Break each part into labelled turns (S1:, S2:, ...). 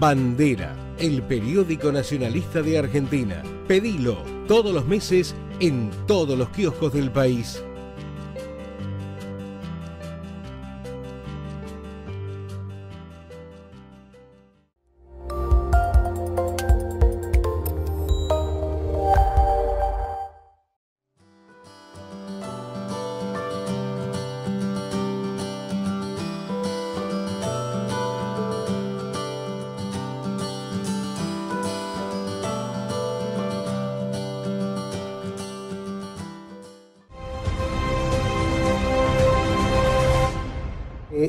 S1: Bandera, el periódico nacionalista de Argentina. Pedilo todos los meses en todos los kioscos del país.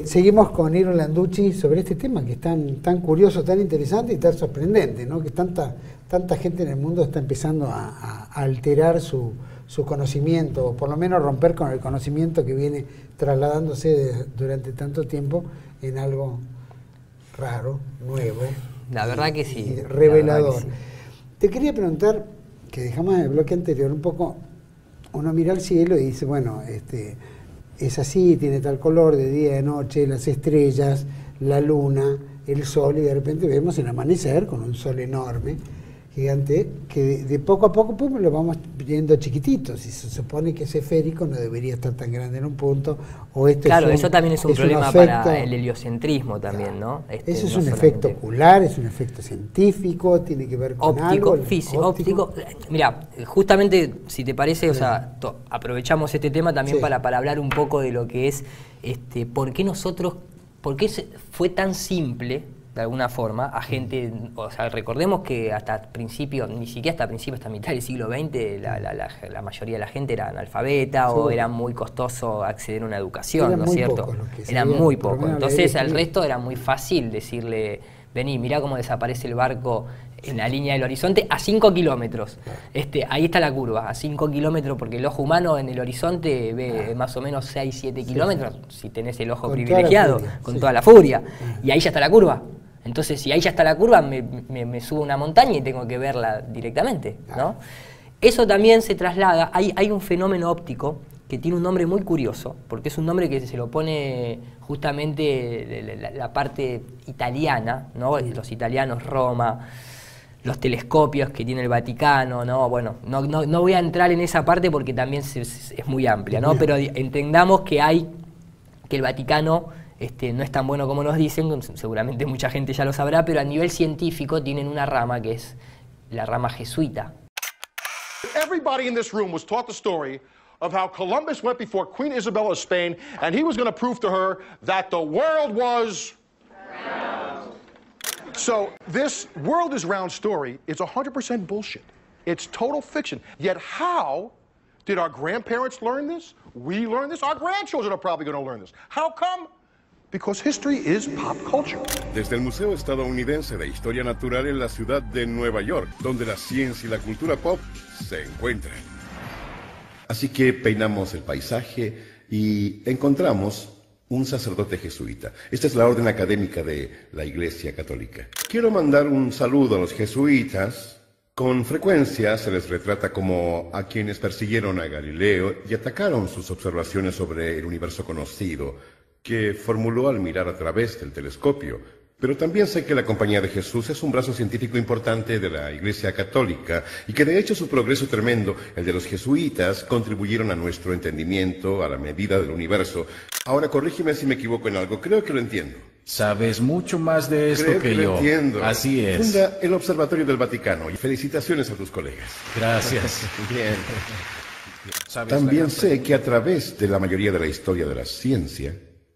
S2: Seguimos con Iro Landucci sobre este tema que es tan curioso, tan interesante y tan sorprendente, ¿no? Que tanta gente en el mundo está empezando a alterar su conocimiento, o por lo menos romper con el conocimiento que viene trasladándose durante tanto tiempo en algo raro, nuevo.
S3: La verdad que sí.
S2: Revelador.
S3: Que sí.
S2: Te quería preguntar, que dejamos en el bloque anterior, un poco, uno mira al cielo y dice, bueno, es así, tiene tal color, de día, de noche, las estrellas, la luna, el sol, y de repente vemos el amanecer con un sol enorme, gigante, que de poco a poco pues, lo vamos viendo chiquitito. Si se supone que es esférico, no debería estar tan grande en un punto. O
S3: claro, eso también es un problema
S2: efecto,
S3: para el heliocentrismo también, ¿no?
S2: Eso es un efecto ocular, es un efecto científico, tiene que ver con algo.
S3: Óptico. Mira, justamente, si te parece, o sea, aprovechamos este tema también para hablar un poco de lo que es, por qué fue tan simple, de alguna forma, a gente, o sea, recordemos que hasta principio, ni siquiera hasta principio, hasta mitad del siglo XX, la mayoría de la gente era analfabeta o era muy costoso acceder a una educación, ¿no es cierto? Eran muy pocos. Entonces al resto era muy fácil decirle, vení, mirá cómo desaparece el barco en la línea del horizonte a 5 kilómetros. Ahí está la curva, a 5 kilómetros, porque el ojo humano en el horizonte ve más o menos 6, 7 kilómetros, si tenés el ojo privilegiado, con toda la furia. Y ahí ya está la curva. Entonces, si ahí ya está la curva, me subo a una montaña y tengo que verla directamente, ¿no? Eso también se traslada, hay un fenómeno óptico que tiene un nombre muy curioso, porque es un nombre que se lo pone justamente la parte italiana, ¿no? Los italianos, Roma, los telescopios que tiene el Vaticano, ¿no? Bueno, no voy a entrar en esa parte porque también es muy amplia, ¿no? Pero entendamos que el Vaticano no es tan bueno como nos dicen, seguramente mucha gente ya lo sabrá, pero a nivel científico tienen una rama que es la rama jesuita.
S4: Everybody in this room was taught the story of how Columbus went before Queen Isabella of Spain and he was going to prove to her that the world was round. So this world is round story is 100% bullshit. It's total fiction. Yet how did our grandparents learn this? We learned this? Our grandchildren are probably going to learn this. How come? Because history is pop culture.
S5: Desde el Museo Estadounidense de Historia Natural en la ciudad de Nueva York, donde la ciencia y la cultura pop se encuentran. Así que peinamos el paisaje y encontramos un sacerdote jesuita. Esta es la orden académica de la Iglesia Católica. Quiero mandar un saludo a los jesuitas. Con frecuencia se les retrata como a quienes persiguieron a Galileo y atacaron sus observaciones sobre el universo conocido, que formuló al mirar a través del telescopio. Pero también sé que la Compañía de Jesús es un brazo científico importante de la Iglesia Católica y que de hecho su progreso tremendo, el de los jesuitas, contribuyeron a nuestro entendimiento, a la medida del universo. Ahora corrígeme si me equivoco en algo, creo que lo entiendo.
S6: Sabes mucho más de esto que yo.
S5: Entiendo.
S6: Así es.
S5: Funda el Observatorio del Vaticano y felicitaciones a tus colegas.
S6: Gracias.
S5: Bien. También sé que a través de la mayoría de la historia de la ciencia,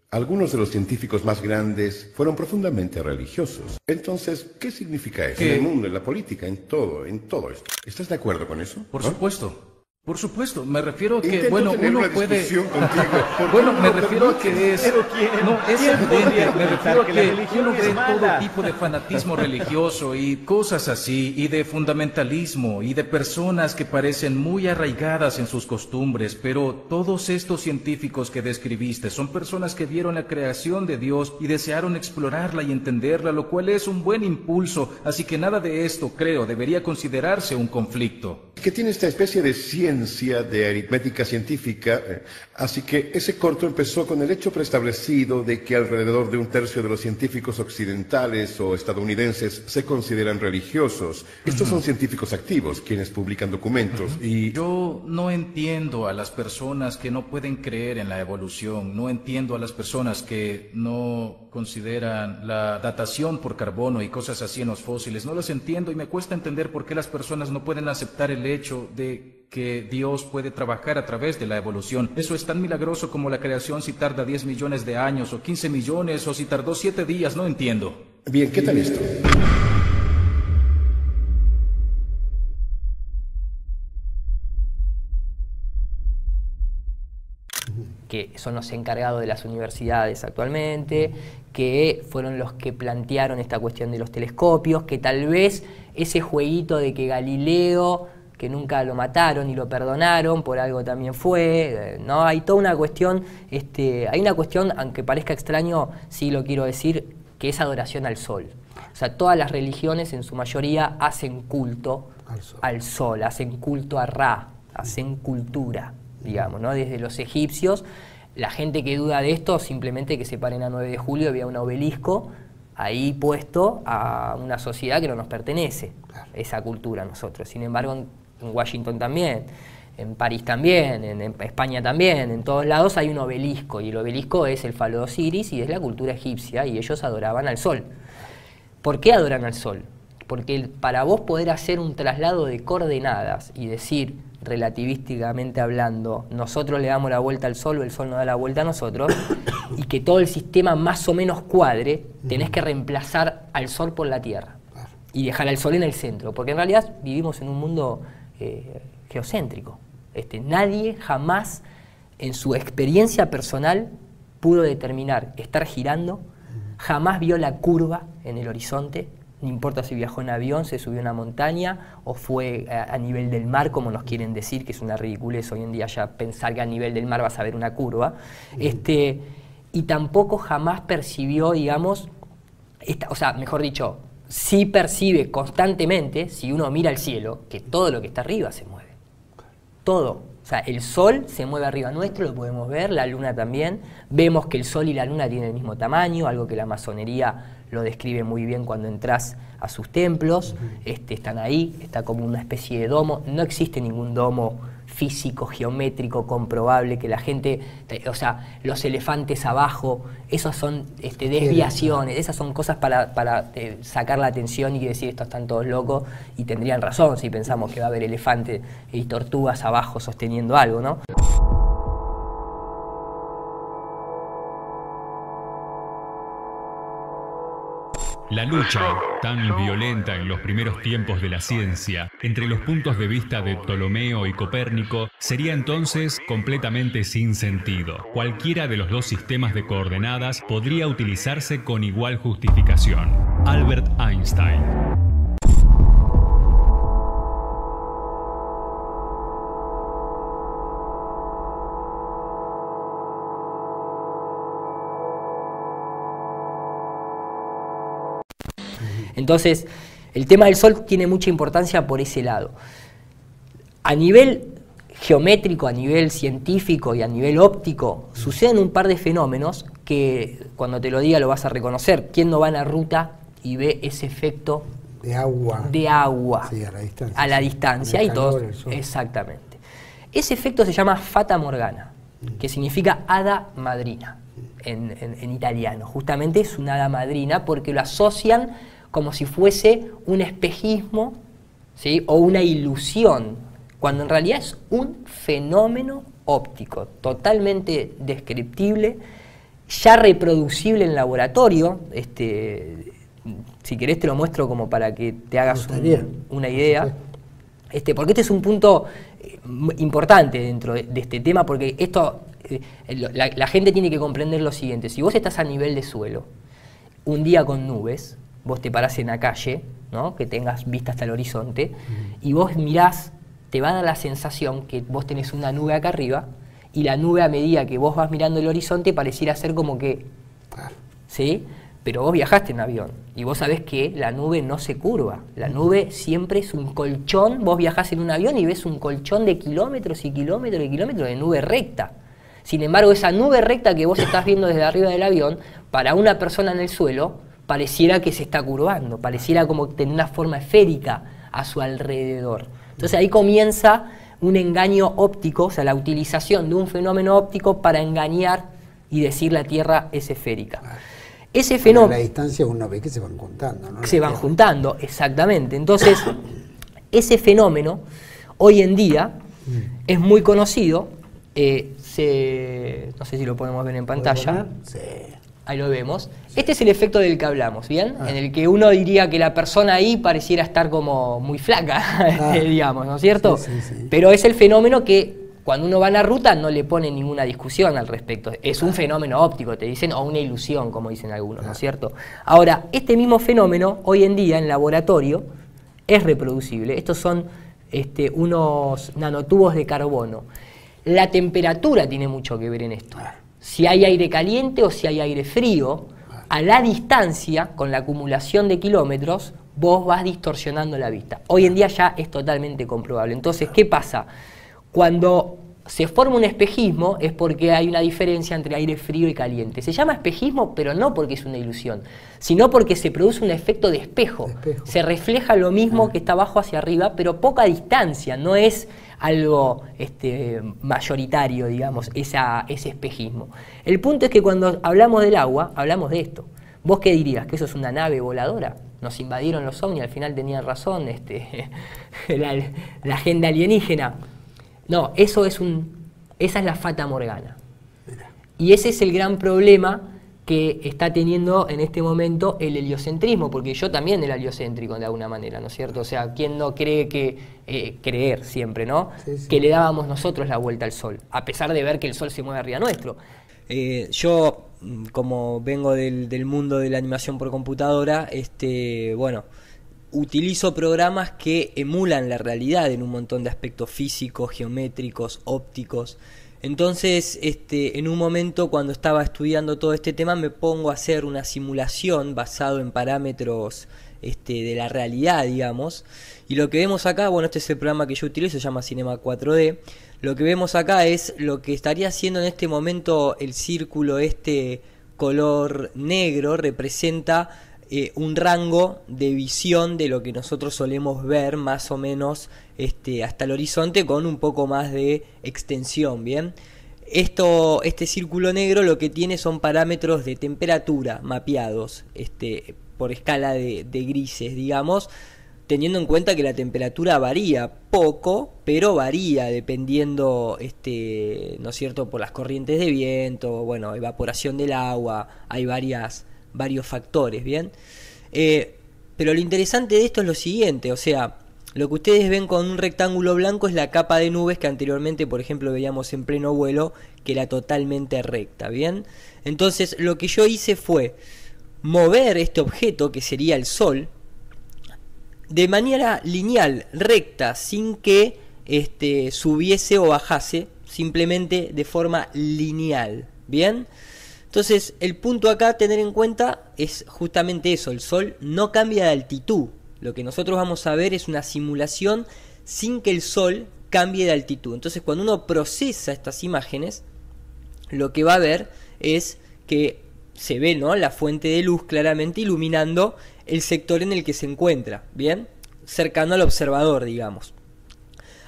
S5: algunos de los científicos más grandes fueron profundamente religiosos. Entonces, ¿qué significa eso? En el mundo, en la política, en todo esto. ¿Estás de acuerdo con eso?
S6: Por supuesto. Por supuesto, me refiero a que,
S5: Intento
S6: bueno,
S5: tener
S6: uno
S5: una
S6: puede...
S5: discusión contigo.
S6: Bueno, me refiero a que es... No, es evidente, me refiero a que uno ve todo tipo de fanatismo religioso y cosas así, y de fundamentalismo, y de personas que parecen muy arraigadas en sus costumbres, pero todos estos científicos que describiste son personas que vieron la creación de Dios y desearon explorarla y entenderla, lo cual es un buen impulso, así que nada de esto, creo, debería considerarse un conflicto.
S5: que tiene esta especie de ciencia de aritmética científica, así que ese corto empezó con el hecho preestablecido de que alrededor de 1/3 de los científicos occidentales o estadounidenses se consideran religiosos. Estos son científicos activos, quienes publican documentos y...
S6: Yo no entiendo a las personas que no pueden creer en la evolución, no entiendo a las personas que no consideran la datación por carbono y cosas así en los fósiles, no los entiendo y me cuesta entender por qué las personas no pueden aceptar el hecho de que Dios puede trabajar a través de la evolución. Eso es tan milagroso como la creación si tarda 10 millones de años o 15 millones o si tardó 7 días, no entiendo.
S5: Bien, ¿qué tal esto?
S3: Que son los encargados de las universidades actualmente, que fueron los que plantearon esta cuestión de los telescopios, que tal vez ese jueguito de que Galileo, que nunca lo mataron y lo perdonaron, por algo también fue, ¿no? Hay toda una cuestión, hay una cuestión, aunque parezca extraño, sí lo quiero decir, que es adoración al sol. O sea, todas las religiones en su mayoría hacen culto al sol, hacen culto a Ra, hacen cultura, digamos, ¿no? Desde los egipcios, la gente que duda de esto, simplemente que se paren a 9 de julio, había un obelisco ahí puesto a una sociedad que no nos pertenece, esa cultura a nosotros. Sin embargo, en Washington también, en París también, en España también, en todos lados hay un obelisco, y el obelisco es el falo de Osiris y es la cultura egipcia, y ellos adoraban al sol. ¿Por qué adoran al sol? Porque para vos poder hacer un traslado de coordenadas y decir, relativísticamente hablando, nosotros le damos la vuelta al sol o el sol nos da la vuelta a nosotros, y que todo el sistema más o menos cuadre, tenés que reemplazar al sol por la Tierra y dejar al sol en el centro, porque en realidad vivimos en un mundo geocéntrico. Nadie jamás en su experiencia personal pudo determinar estar girando, jamás vio la curva en el horizonte. No importa si viajó en avión, se subió a una montaña o fue a nivel del mar, como nos quieren decir, que es una ridiculez hoy en día ya pensar que a nivel del mar vas a ver una curva. Y tampoco jamás percibió, digamos, o sea, mejor dicho, sí percibe constantemente, si uno mira al cielo, que todo lo que está arriba se mueve. Todo. O sea, el sol se mueve arriba nuestro, lo podemos ver, la luna también. Vemos que el sol y la luna tienen el mismo tamaño, algo que la masonería lo describe muy bien cuando entras a sus templos. Están ahí, está como una especie de domo. No existe ningún domo físico, geométrico, comprobable, que la gente, o sea, los elefantes abajo, esos son desviaciones, esas son cosas para sacar la atención y decir, estos están todos locos, y tendrían razón si pensamos que va a haber elefantes y tortugas abajo sosteniendo algo, ¿no?
S7: La lucha, tan violenta en los primeros tiempos de la ciencia, entre los puntos de vista de Ptolomeo y Copérnico, sería entonces completamente sin sentido. Cualquiera de los dos sistemas de coordenadas podría utilizarse con igual justificación. Albert Einstein.
S3: Entonces, el tema del sol tiene mucha importancia por ese lado. A nivel geométrico, a nivel científico y a nivel óptico, suceden un par de fenómenos que cuando te lo diga lo vas a reconocer. ¿Quién no va en la ruta y ve ese efecto
S2: de agua?
S3: De agua.
S2: Sí, a la distancia.
S3: A la distancia y todo. Exactamente. Ese efecto se llama Fata Morgana, que significa hada madrina en italiano. Justamente es una hada madrina porque lo asocian como si fuese un espejismo, ¿sí? O una ilusión, cuando en realidad es un fenómeno óptico totalmente descriptible, ya reproducible en laboratorio. Si querés te lo muestro como para que te hagas una idea, porque este es un punto importante dentro de este tema, porque esto la gente tiene que comprender lo siguiente: si vos estás a nivel de suelo, un día con nubes, vos te parás en la calle, ¿no? Que tengas vista hasta el horizonte, y vos mirás, te va a dar la sensación que vos tenés una nube acá arriba, y la nube, a medida que vos vas mirando el horizonte, pareciera ser como que, ¿sí? Pero vos viajaste en avión y vos sabés que la nube no se curva. La nube siempre es un colchón. Vos viajás en un avión y ves un colchón de kilómetros y kilómetros y kilómetros de nube recta. Sin embargo, esa nube recta que vos estás viendo desde arriba del avión, para una persona en el suelo, pareciera que se está curvando, pareciera como tener una forma esférica a su alrededor. Entonces ahí comienza un engaño óptico, o sea, la utilización de un fenómeno óptico para engañar y decir la Tierra es esférica. Ese fenómeno...
S2: A la distancia uno ve que se van juntando, ¿no?
S3: Se van juntando, exactamente. Entonces, ese fenómeno, hoy en día, es muy conocido. No sé si lo podemos ver en pantalla.
S2: Sí.
S3: Ahí lo vemos. Este es el efecto del que hablamos, ¿bien? En el que uno diría que la persona ahí pareciera estar como muy flaca, digamos, ¿no es cierto?
S2: Sí.
S3: Pero es el fenómeno que cuando uno va en la ruta no le pone ninguna discusión al respecto. Es un fenómeno óptico, te dicen, o una ilusión, como dicen algunos, ¿no es cierto? Ahora, este mismo fenómeno, hoy en día en laboratorio, es reproducible. Estos son unos nanotubos de carbono. La temperatura tiene mucho que ver en esto. Si hay aire caliente o si hay aire frío, a la distancia, con la acumulación de kilómetros, vos vas distorsionando la vista. Hoy en día ya es totalmente comprobable. Entonces, ¿qué pasa? Cuando se forma un espejismo es porque hay una diferencia entre aire frío y caliente. Se llama espejismo, pero no porque es una ilusión, sino porque se produce un efecto de espejo. Se refleja lo mismo que está abajo hacia arriba, pero poca distancia, no es algo mayoritario, digamos, ese espejismo. El punto es que cuando hablamos del agua, hablamos de esto. ¿Vos qué dirías? ¿Que eso es una nave voladora? Nos invadieron los ovnis, al final tenían razón la agenda alienígena. No, esa es la fata morgana. Y ese es el gran problema que está teniendo en este momento el heliocentrismo, porque yo también era heliocéntrico de alguna manera, ¿no es cierto? O sea, ¿quién no cree creer siempre, ¿no? Sí. Que le dábamos nosotros la vuelta al sol, a pesar de ver que el sol se mueve arriba nuestro. Yo, como vengo del mundo de la animación por computadora, bueno, utilizo programas que emulan la realidad en un montón de aspectos físicos, geométricos, ópticos. Entonces, en un momento cuando estaba estudiando todo este tema me pongo a hacer una simulación basado en parámetros de la realidad, digamos. Y lo que vemos acá, bueno, este es el programa que yo utilizo, se llama Cinema 4D. Lo que vemos acá es lo que estaría haciendo en este momento el círculo color negro, representa un rango de visión de lo que nosotros solemos ver más o menos hasta el horizonte con un poco más de extensión, ¿bien? Este círculo negro lo que tiene son parámetros de temperatura mapeados por escala de grises, digamos, teniendo en cuenta que la temperatura varía poco, pero varía dependiendo, ¿no es cierto?, por las corrientes de viento, bueno, evaporación del agua, hay varios factores, ¿bien? Pero lo interesante de esto es lo siguiente, o sea, lo que ustedes ven con un rectángulo blanco es la capa de nubes que anteriormente, por ejemplo, veíamos en pleno vuelo, que era totalmente recta, ¿bien? Entonces, lo que yo hice fue mover este objeto, que sería el Sol, de manera lineal, recta, sin que subiese o bajase, simplemente de forma lineal, ¿bien? Entonces, el punto acá a tener en cuenta es justamente eso, el Sol no cambia de altitud. Lo que nosotros vamos a ver es una simulación sin que el Sol cambie de altitud. Entonces, cuando uno procesa estas imágenes, lo que va a ver es que se ve, ¿no?, la fuente de luz claramente iluminando el sector en el que se encuentra, ¿bien? Cercano al observador, digamos.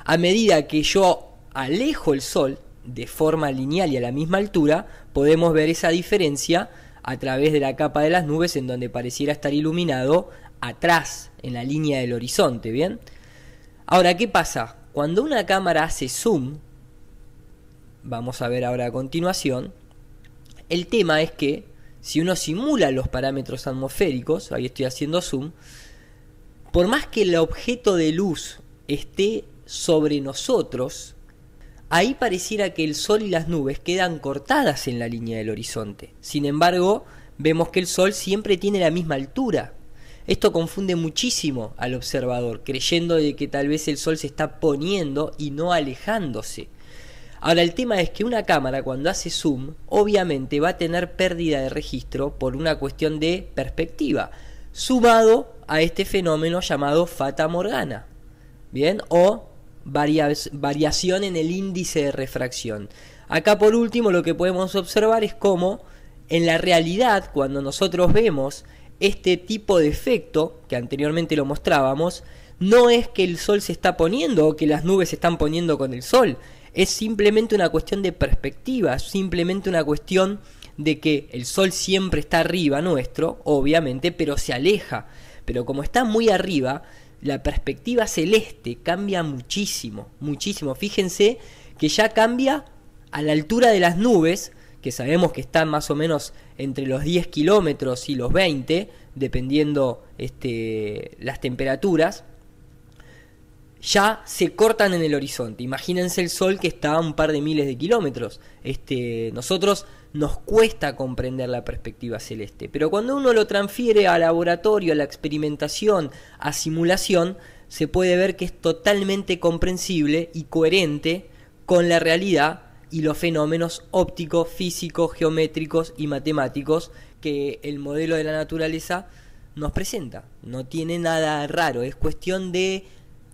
S3: A medida que yo alejo el Sol de forma lineal y a la misma altura, podemos ver esa diferencia a través de la capa de las nubes, en donde pareciera estar iluminado atrás, en la línea del horizonte, ¿bien? Ahora, ¿qué pasa? Cuando una cámara hace zoom, vamos a ver ahora a continuación, el tema es que si uno simula los parámetros atmosféricos, ahí estoy haciendo zoom, por más que el objeto de luz esté sobre nosotros, ahí pareciera que el Sol y las nubes quedan cortadas en la línea del horizonte. Sin embargo, vemos que el Sol siempre tiene la misma altura. Esto confunde muchísimo al observador, creyendo de que tal vez el Sol se está poniendo y no alejándose. Ahora, el tema es que una cámara cuando hace zoom, obviamente va a tener pérdida de registro por una cuestión de perspectiva, sumado a este fenómeno llamado Fata Morgana, ¿bien? O variación en el índice de refracción. Acá por último lo que podemos observar es cómo en la realidad, cuando nosotros vemos este tipo de efecto, que anteriormente lo mostrábamos, no es que el sol se está poniendo o que las nubes se están poniendo con el sol, es simplemente una cuestión de perspectiva, es simplemente una cuestión de que el sol siempre está arriba nuestro, obviamente, pero se aleja. Pero como está muy arriba, la perspectiva celeste cambia muchísimo, muchísimo. Fíjense que ya cambia a la altura de las nubes, que sabemos que están más o menos entre los 10 kilómetros y los 20, dependiendo las temperaturas, ya se cortan en el horizonte. Imagínense el sol que está a un par de miles de kilómetros. Nosotros nos cuesta comprender la perspectiva celeste, pero cuando uno lo transfiere a laboratorio, a la experimentación, a simulación, se puede ver que es totalmente comprensible y coherente con la realidad y los fenómenos ópticos, físicos, geométricos y matemáticos que el modelo de la naturaleza nos presenta. No tiene nada raro, es cuestión de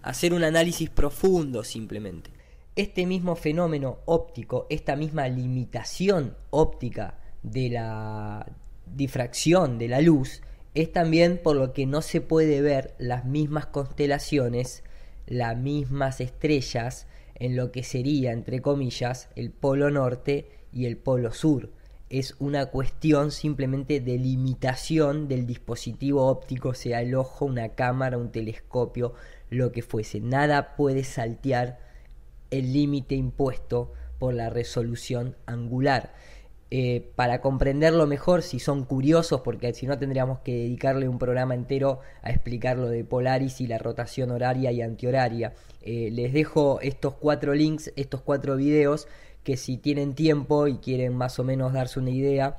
S3: hacer un análisis profundo simplemente. Este mismo fenómeno óptico, esta misma limitación óptica de la difracción de la luz, es también por lo que no se puede ver las mismas constelaciones, las mismas estrellas, en lo que sería, entre comillas, el polo norte y el polo sur. Es una cuestión simplemente de limitación del dispositivo óptico, sea el ojo, una cámara, un telescopio, lo que fuese. Nada puede saltear el límite impuesto por la resolución angular. Para comprenderlo mejor, si son curiosos, porque si no tendríamos que dedicarle un programa entero a explicar lo de Polaris y la rotación horaria y antihoraria, les dejo estos 4 links, estos 4 videos, que si tienen tiempo y quieren más o menos darse una idea,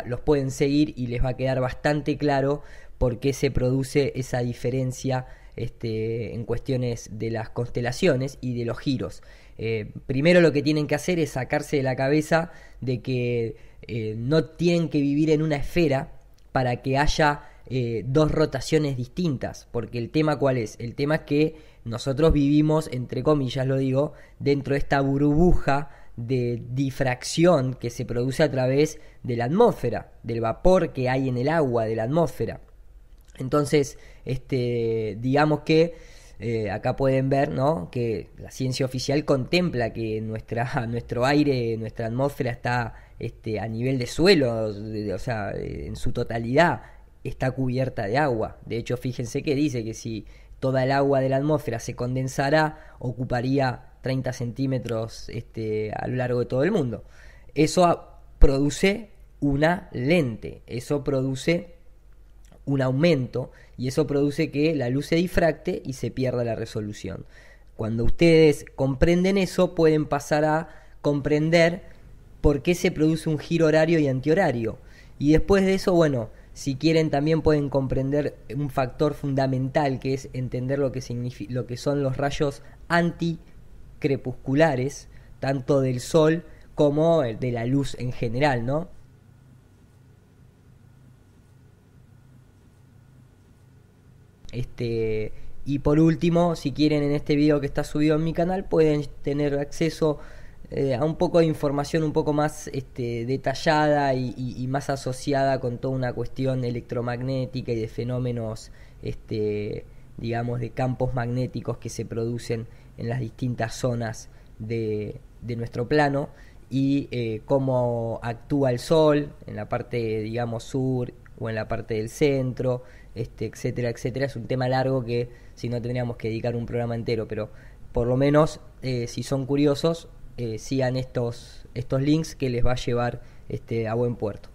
S3: los pueden seguir y les va a quedar bastante claro por qué se produce esa diferencia en cuestiones de las constelaciones y de los giros. Primero lo que tienen que hacer es sacarse de la cabeza de que no tienen que vivir en una esfera para que haya 2 rotaciones distintas, porque el tema ¿cuál es? El tema es que nosotros vivimos, entre comillas lo digo, dentro de esta burbuja de difracción que se produce a través de la atmósfera, del vapor que hay en el agua de la atmósfera. Entonces, digamos que acá pueden ver, ¿no?, que la ciencia oficial contempla que nuestro aire, nuestra atmósfera está a nivel de suelo, o sea, en su totalidad está cubierta de agua. De hecho, fíjense que dice que si toda el agua de la atmósfera se condensara, ocuparía 30 centímetros a lo largo de todo el mundo. Eso produce una lente, eso produce un aumento, y eso produce que la luz se difracte y se pierda la resolución. Cuando ustedes comprenden eso, pueden pasar a comprender por qué se produce un giro horario y antihorario. Y después de eso, bueno, si quieren también pueden comprender un factor fundamental, que es entender lo que son los rayos anticrepusculares, tanto del sol como de la luz en general, ¿no? Y por último, si quieren, en este video que está subido en mi canal pueden tener acceso a un poco de información un poco más detallada y más asociada con toda una cuestión electromagnética y de fenómenos digamos de campos magnéticos que se producen en las distintas zonas de nuestro plano, y cómo actúa el sol en la parte, digamos, sur o en la parte del centro, etcétera, etcétera. Es un tema largo que si no tendríamos que dedicar un programa entero, pero por lo menos si son curiosos, sigan estos links que les va a llevar a buen puerto.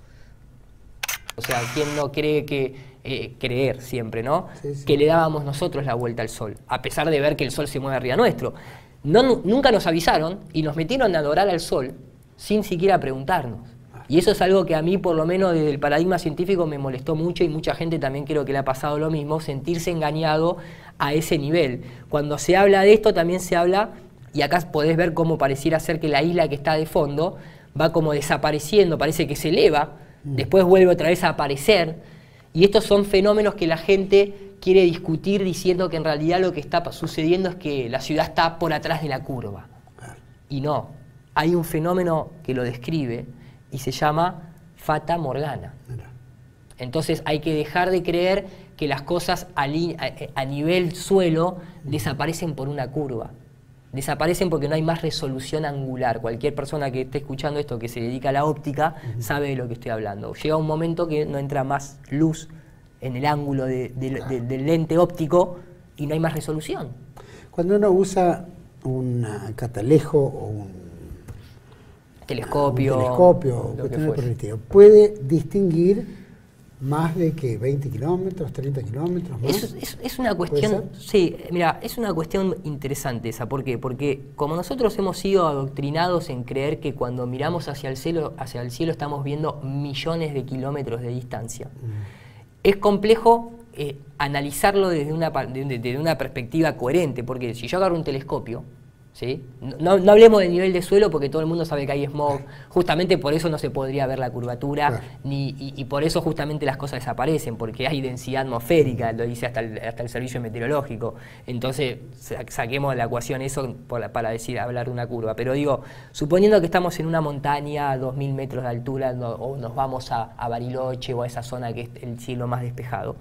S3: O sea, ¿quién no cree que creer siempre, ¿no? Sí, sí. Que le dábamos nosotros la vuelta al sol, a pesar de ver que el sol se mueve arriba nuestro. Nunca nos avisaron y nos metieron a adorar al sol sin siquiera preguntarnos. Y eso es algo que a mí, por lo menos desde el paradigma científico, me molestó mucho, y mucha gente también creo que le ha pasado lo mismo, sentirse engañado a ese nivel. Cuando se habla de esto también se habla Y acá podés ver cómo pareciera ser que la isla que está de fondo va como desapareciendo, parece que se eleva, después vuelve otra vez a aparecer. Y estos son fenómenos que la gente quiere discutir diciendo que en realidad lo que está sucediendo es que la ciudad está por atrás de la curva. Y no, hay un fenómeno que lo describe y se llama Fata Morgana. Entonces hay que dejar de creer que las cosas a nivel suelo desaparecen por una curva. Desaparecen porque no hay más resolución angular. Cualquier persona que esté escuchando esto, que se dedica a la óptica, sabe de lo que estoy hablando. Llega un momento que no entra más luz en el ángulo del lente óptico y no hay más resolución.
S2: Cuando uno usa un catalejo o un
S3: telescopio,
S2: ¿puede distinguir más de que 20 kilómetros, 30 kilómetros más?
S3: Es una cuestión, sí, mira, es una cuestión interesante esa. ¿Por qué? Porque como nosotros hemos sido adoctrinados en creer que cuando miramos hacia el cielo estamos viendo millones de kilómetros de distancia, es complejo analizarlo desde una perspectiva coherente, porque si yo agarro un telescopio, ¿sí? No hablemos del nivel de suelo porque todo el mundo sabe que hay smog, justamente por eso no se podría ver la curvatura, y por eso justamente las cosas desaparecen, porque hay densidad atmosférica, lo dice hasta el servicio meteorológico. Entonces saquemos de la ecuación eso para hablar de una curva. Pero digo, suponiendo que estamos en una montaña a 2000 metros de altura, o nos vamos a Bariloche o a esa zona que es el cielo más despejado,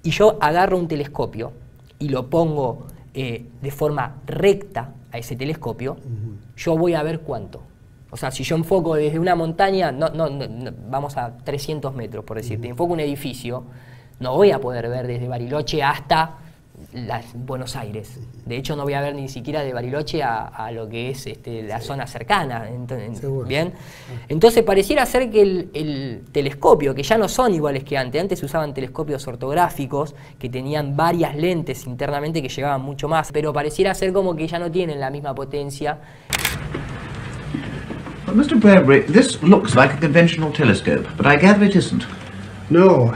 S3: y yo agarro un telescopio y lo pongo de forma recta a ese telescopio, yo voy a ver cuánto. O sea, si yo enfoco desde una montaña, vamos a 300 metros, por decirte, enfoco un edificio, no voy a poder ver desde Bariloche hasta Buenos Aires. De hecho, no voy a ver ni siquiera de Bariloche a lo que es la zona cercana. ¿Bien? Entonces, pareciera ser que el telescopio, que ya no son iguales que antes se usaban telescopios ortográficos que tenían varias lentes internamente que llegaban mucho más, pero pareciera ser como que ya no tienen la misma potencia.
S8: Mr. Bradbury, this looks like a conventional telescope, but I gather it isn't.
S9: No,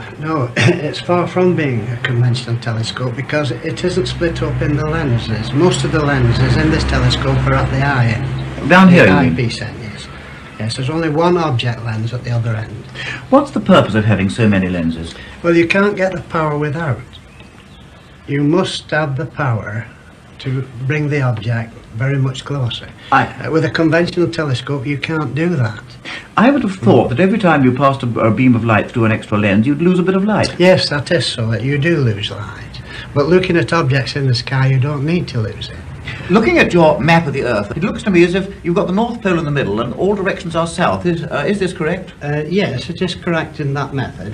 S9: it's far from being a conventional telescope because it isn't split up in the lenses. Most of the lenses in this telescope are at the eye end.
S8: Down here, you mean?
S9: Eyepiece end, yes. Yes, there's only one object lens at the other end.
S8: What's the purpose of having so many lenses?
S9: Well, you can't get the power without. You must have the power to bring the object very much closer. With a conventional telescope, you can't do that.
S8: I would have thought that every time you passed a beam of light through an extra lens, you'd lose a bit of light.
S9: Yes, that is so, that you do lose light. But looking at objects in the sky, you don't need to lose it.
S8: Looking at your map of the Earth, it looks to me as if you've got the North Pole in the middle and all directions are south. Is this correct?
S9: Yes, it is correct in that method.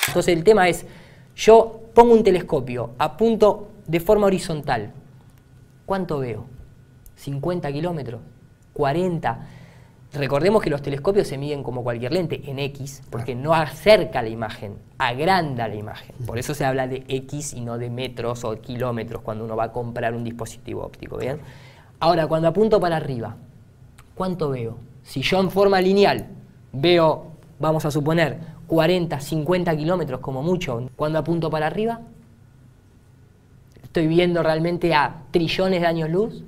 S3: Entonces el tema es, yo pongo un telescopio, apunto de forma horizontal. ¿Cuánto veo? ¿50 kilómetros? ¿40? Recordemos que los telescopios se miden como cualquier lente, en X, porque no acerca la imagen, agranda la imagen. Por eso se habla de X y no de metros o kilómetros cuando uno va a comprar un dispositivo óptico, ¿bien? Ahora, cuando apunto para arriba, ¿cuánto veo? Si yo en forma lineal veo, vamos a suponer, 40, 50 kilómetros como mucho, cuando apunto para arriba, ¿estoy viendo realmente a trillones de años luz?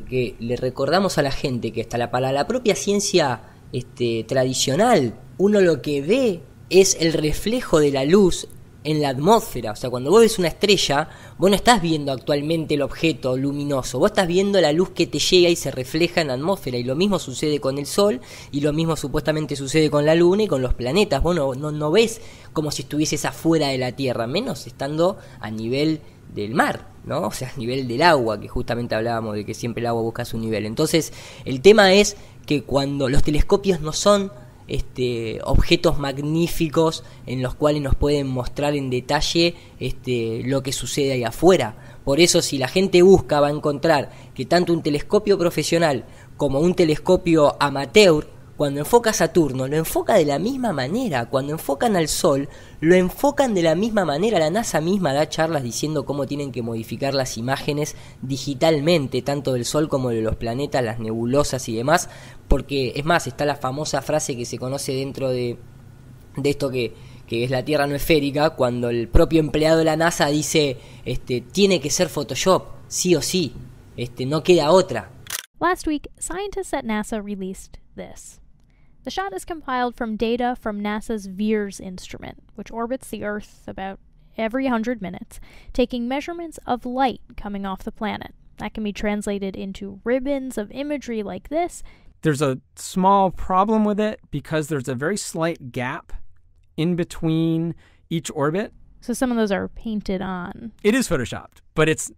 S3: Porque le recordamos a la gente que hasta para la propia ciencia tradicional, uno lo que ve es el reflejo de la luz en la atmósfera. O sea, cuando vos ves una estrella, vos no estás viendo actualmente el objeto luminoso, vos estás viendo la luz que te llega y se refleja en la atmósfera, y lo mismo sucede con el Sol, y lo mismo supuestamente sucede con la Luna y con los planetas. Vos no ves como si estuvieses afuera de la Tierra, menos estando a nivel del mar, ¿no? O sea, a nivel del agua, que justamente hablábamos de que siempre el agua busca su nivel. Entonces, el tema es que cuando los telescopios no son objetos magníficos en los cuales nos pueden mostrar en detalle lo que sucede ahí afuera. Por eso, si la gente busca, va a encontrar que tanto un telescopio profesional como un telescopio amateur, cuando enfoca a Saturno, lo enfoca de la misma manera. Cuando enfocan al Sol, lo enfocan de la misma manera. La NASA misma da charlas diciendo cómo tienen que modificar las imágenes digitalmente, tanto del Sol como de los planetas, las nebulosas y demás. Porque, es más, está la famosa frase que se conoce dentro de esto que es la Tierra no esférica, cuando el propio empleado de la NASA dice, tiene que ser Photoshop, sí o sí, no queda otra.
S10: Last week, scientists at NASA released this. The shot is compiled from data from NASA's VEERS instrument, which orbits the Earth about every 100 minutes, taking measurements of light coming off the planet. That can be translated into ribbons of imagery like this.
S11: There's a small problem with it because there's a very slight gap in between each orbit.
S10: So some of those are painted on.
S11: It is photoshopped, but it's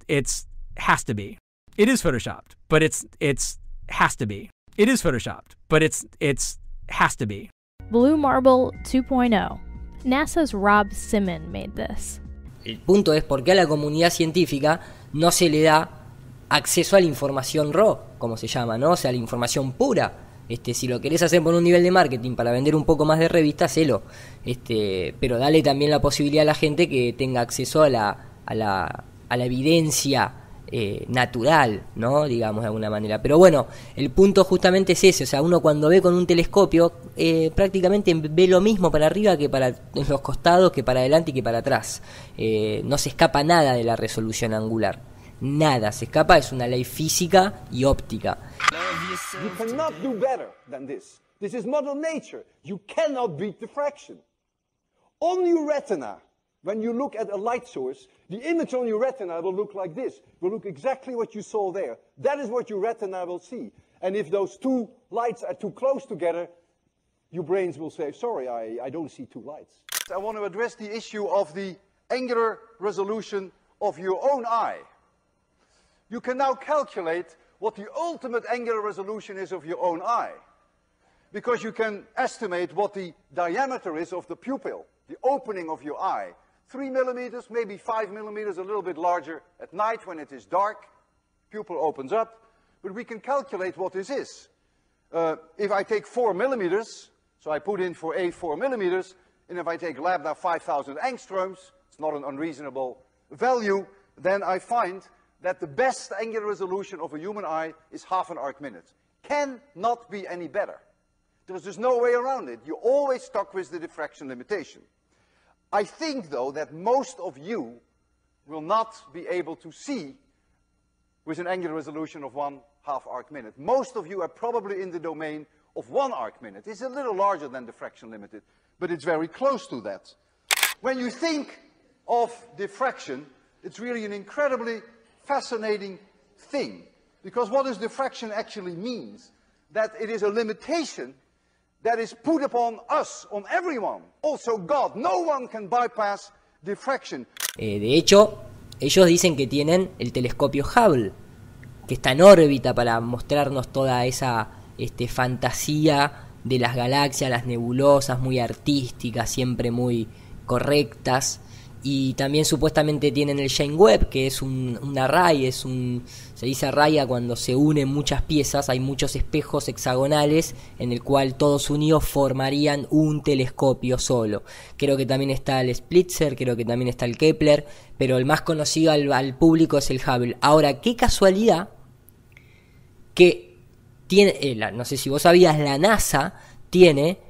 S11: has to be. It is photoshopped, but it's has to be. It is photoshopped, but it's has to be.
S10: Blue Marble 2.0. NASA's Rob Simon made this.
S3: El punto es por qué a la comunidad científica no se le da acceso a la información raw, como se llama, ¿no? O sea, la información pura. Si lo querés hacer por un nivel de marketing para vender un poco más de revistas, hacelo. Pero dale también la posibilidad a la gente que tenga acceso a la evidencia natural, ¿no? Digamos de alguna manera. Pero bueno, el punto justamente es ese. O sea, uno cuando ve con un telescopio prácticamente ve lo mismo para arriba que para los costados, que para adelante y que para atrás. No se escapa nada de la resolución angular. Nada se escapa, es una ley física y óptica.
S12: You cannot do better than this. This is Mother Nature. You cannot beat diffraction. On your retina, when you look at a light source, the image on your retina will look like this. Will look exactly what you saw there. That is what your retina will see. And if those two lights are too close together, your brains will say, sorry, I don't see two lights. I want to address the issue of the angular resolution of your own eye. You can now calculate what the ultimate angular resolution is of your own eye, because you can estimate what the diameter is of the pupil, the opening of your eye. 3 millimeters, maybe 5 millimeters, a little bit larger at night when it is dark, pupil opens up, but we can calculate what this is. If I take 4 millimeters, so I put in for A 4 millimeters, and if I take lambda 5,000 angstroms, it's not an unreasonable value, then I find that the best angular resolution of a human eye is half an arc minute. Cannot be any better. There's just no way around it. You're always stuck with the diffraction limitation. I think, though, that most of you will not be able to see with an angular resolution of 1/2 arc minute. Most of you are probably in the domain of 1 arc minute. It's a little larger than diffraction limited, but it's very close to that. When you think of diffraction, it's really an incredibly fascinating thing, because what does diffraction actually means? That it is a limitation that is put upon us, on everyone, also God. No one can bypass diffraction.
S3: De hecho, ellos dicen que tienen el telescopio Hubble, que está en órbita para mostrarnos toda esa fantasía de las galaxias, las nebulosas, muy artísticas, siempre muy correctas. Y también supuestamente tienen el James Webb, que es un array, se dice array a cuando se unen muchas piezas, hay muchos espejos hexagonales en el cual todos unidos formarían un telescopio solo. Creo que también está el Spitzer, creo que también está el Kepler, pero el más conocido al público es el Hubble. Ahora, qué casualidad que tiene, no sé si vos sabías, la NASA tiene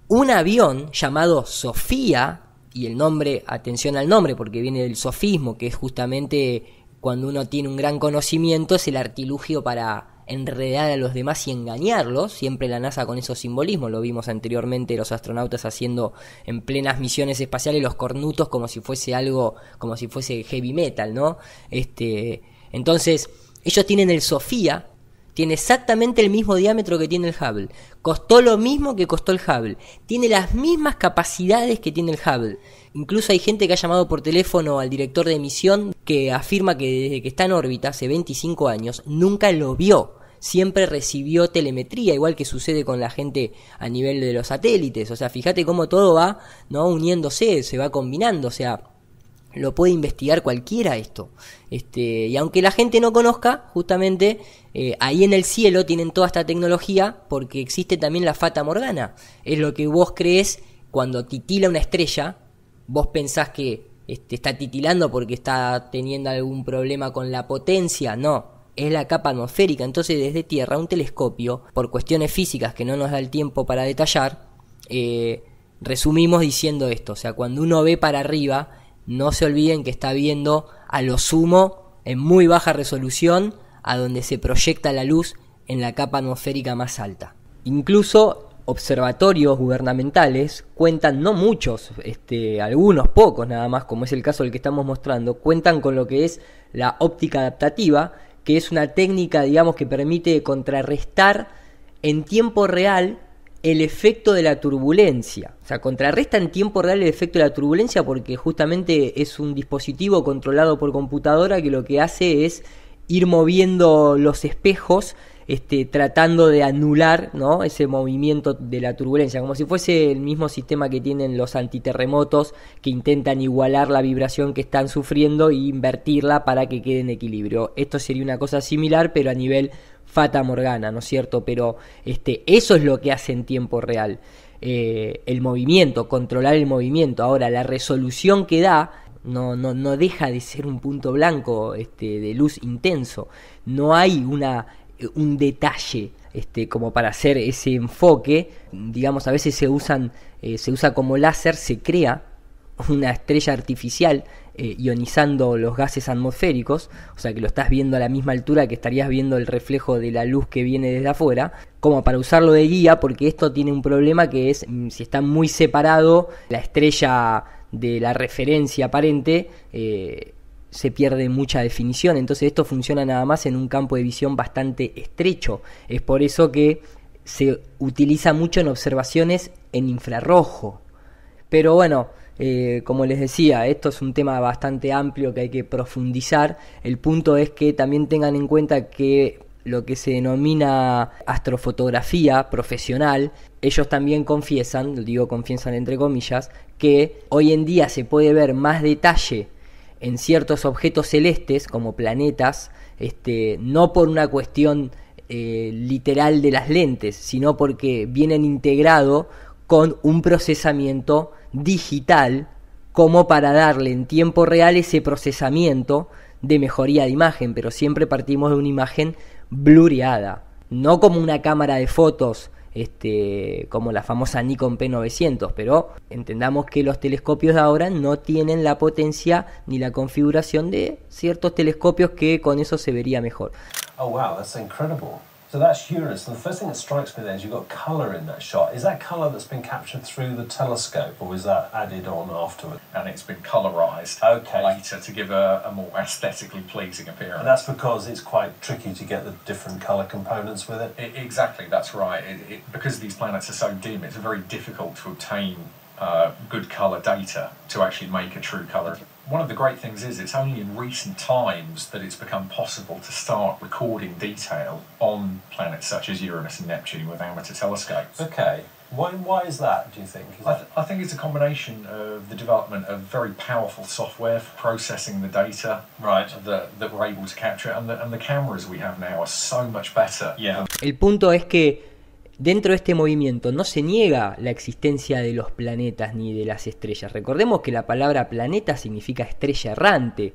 S3: un avión llamado Sofía. Y el nombre, atención al nombre, porque viene del sofismo, que es justamente cuando uno tiene un gran conocimiento, es el artilugio para enredar a los demás y engañarlos. Siempre la NASA con esos simbolismos, lo vimos anteriormente, los astronautas haciendo en plenas misiones espaciales los cornutos como si fuese algo, como si fuese heavy metal, ¿no? Entonces, ellos tienen el SOFIA, tiene exactamente el mismo diámetro que tiene el Hubble, costó lo mismo que costó el Hubble, tiene las mismas capacidades que tiene el Hubble. Incluso hay gente que ha llamado por teléfono al director de misión que afirma que desde que está en órbita, hace 25 años, nunca lo vio. Siempre recibió telemetría, igual que sucede con la gente a nivel de los satélites. O sea, fíjate cómo todo va, ¿no?, uniéndose, se va combinando. O sea, lo puede investigar cualquiera esto. Y aunque la gente no conozca, justamente ahí en el cielo tienen toda esta tecnología porque existe también la Fata Morgana. Es lo que vos crees cuando titila una estrella. Vos pensás que está titilando porque está teniendo algún problema con la potencia. No, es la capa atmosférica. Entonces desde Tierra un telescopio, por cuestiones físicas que no nos da el tiempo para detallar, resumimos diciendo esto. O sea, cuando uno ve para arriba, no se olviden que está viendo a lo sumo en muy baja resolución a donde se proyecta la luz en la capa atmosférica más alta. Incluso observatorios gubernamentales cuentan, no muchos, algunos pocos nada más, como es el caso del que estamos mostrando, cuentan con lo que es la óptica adaptativa, que es una técnica, digamos, que permite contrarrestar en tiempo real el efecto de la turbulencia. O sea, contrarresta en tiempo real el efecto de la turbulencia porque justamente es un dispositivo controlado por computadora que lo que hace es ir moviendo los espejos, tratando de anular, ¿no?, ese movimiento de la turbulencia, como si fuese el mismo sistema que tienen los antiterremotos, que intentan igualar la vibración que están sufriendo e invertirla para que quede en equilibrio. Esto sería una cosa similar, pero a nivel Fata Morgana, ¿no es cierto? Pero eso es lo que hace en tiempo real, el movimiento, controlar el movimiento. Ahora, la resolución que da no deja de ser un punto blanco de luz intenso. No hay un detalle como para hacer ese enfoque. Digamos, a veces se usa como láser, se crea una estrella artificial ionizando los gases atmosféricos, o sea que lo estás viendo a la misma altura que estarías viendo el reflejo de la luz que viene desde afuera, como para usarlo de guía, porque esto tiene un problema que es, si está muy separado la estrella de la referencia aparente, se pierde mucha definición. Entonces esto funciona nada más en un campo de visión bastante estrecho. Es por eso que se utiliza mucho en observaciones en infrarrojo. Pero bueno, como les decía, esto es un tema bastante amplio que hay que profundizar. El punto es que también tengan en cuenta que lo que se denomina astrofotografía profesional, ellos también confiesan, digo confiesan entre comillas, que hoy en día se puede ver más detalle en ciertos objetos celestes como planetas, no por una cuestión literal de las lentes, sino porque vienen integrados con un procesamiento digital como para darle en tiempo real ese procesamiento de mejoría de imagen, pero siempre partimos de una imagen blureada, no como una cámara de fotos como la famosa Nikon P900, pero entendamos que los telescopios de ahora no tienen la potencia ni la configuración de ciertos telescopios que con eso se vería mejor.
S13: Oh wow, that's incredible. So that's Uranus, and the first thing that strikes me there is you've got colour in that shot. Is that colour that's been captured through the telescope, or was that added on afterward?
S14: And it's been colorised later to give a more aesthetically pleasing appearance.
S13: And that's because it's quite tricky to get the different colour components with it?
S14: Exactly, that's right. Because these planets are so dim, it's very difficult to obtain good colour data to actually make a true colour. One of the great things is it's only in recent times that it's become possible to start recording detail on planets such as Uranus and Neptune with amateur telescopes.
S13: Okay. Why is that, do you think?
S14: I think it's a combination of the development of very powerful software for processing the data that we're able to capture, and the cameras we have now are so much better.
S13: Yeah.
S3: El punto es que dentro de este movimiento no se niega la existencia de los planetas ni de las estrellas. Recordemos que la palabra planeta significa estrella errante.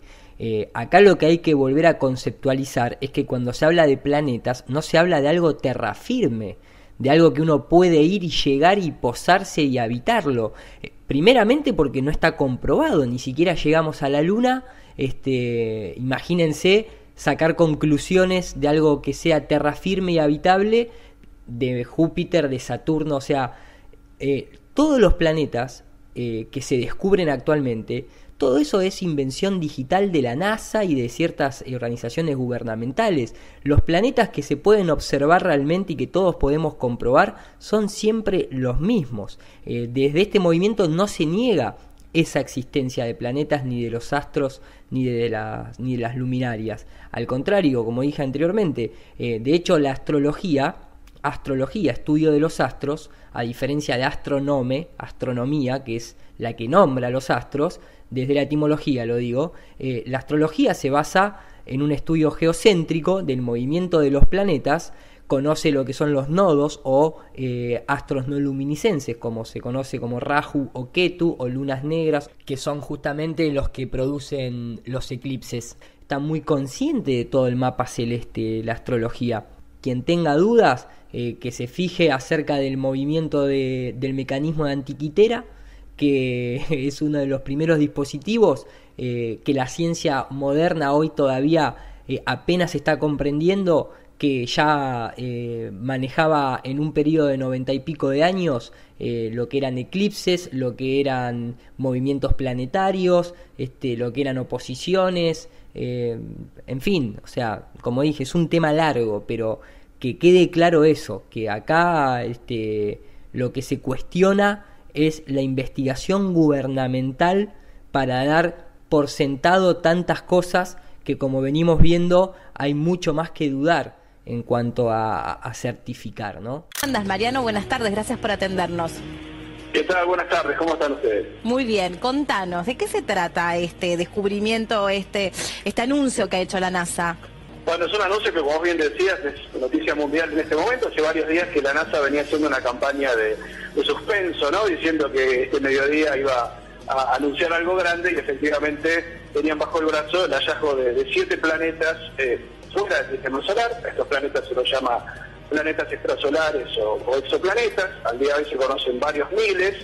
S3: Acá lo que hay que volver a conceptualizar es que cuando se habla de planetas no se habla de algo terrafirme, de algo que uno puede ir y llegar y posarse y habitarlo. Primeramente porque no está comprobado, ni siquiera llegamos a la Luna. Imagínense sacar conclusiones de algo que sea tierra firme y habitable de Júpiter, de Saturno, o sea, todos los planetas que se descubren actualmente, todo eso es invención digital de la NASA y de ciertas organizaciones gubernamentales. Los planetas que se pueden observar realmente y que todos podemos comprobar son siempre los mismos. Desde este movimiento no se niega esa existencia de planetas, ni de los astros, ni de las luminarias. Al contrario, como dije anteriormente, de hecho la astrología, estudio de los astros, a diferencia de astronomía, que es la que nombra los astros, desde la etimología lo digo, la astrología se basa en un estudio geocéntrico del movimiento de los planetas, conoce lo que son los nodos o astros no luminiscenses, como se conoce como Rahu o Ketu o lunas negras, que son justamente los que producen los eclipses. Está muy consciente de todo el mapa celeste la astrología. Quien tenga dudas, que se fije acerca del movimiento del mecanismo de Antiquitera, que es uno de los primeros dispositivos que la ciencia moderna hoy todavía apenas está comprendiendo, que ya manejaba en un periodo de 90 y pico de años lo que eran eclipses, lo que eran movimientos planetarios, lo que eran oposiciones, en fin, o sea, como dije, es un tema largo, pero que quede claro eso, que acá lo que se cuestiona es la investigación gubernamental para dar por sentado tantas cosas que, como venimos viendo, hay mucho más que dudar en cuanto a certificar, ¿no?
S15: ¿Cómo andas, Mariano? Buenas tardes, gracias por atendernos.
S16: ¿Qué tal? Buenas tardes, ¿cómo están ustedes?
S15: Muy bien, contanos, ¿de qué se trata este descubrimiento, este anuncio que ha hecho la NASA?
S16: Bueno, es un anuncio que, como bien decías, es noticia mundial en este momento. Hace varios días que la NASA venía haciendo una campaña de suspenso, ¿no? Diciendo que este mediodía iba a anunciar algo grande, y efectivamente tenían bajo el brazo el hallazgo de 7 planetas fuera del sistema solar. Estos planetas se los llama planetas extrasolares o exoplanetas. Al día de hoy se conocen varios miles.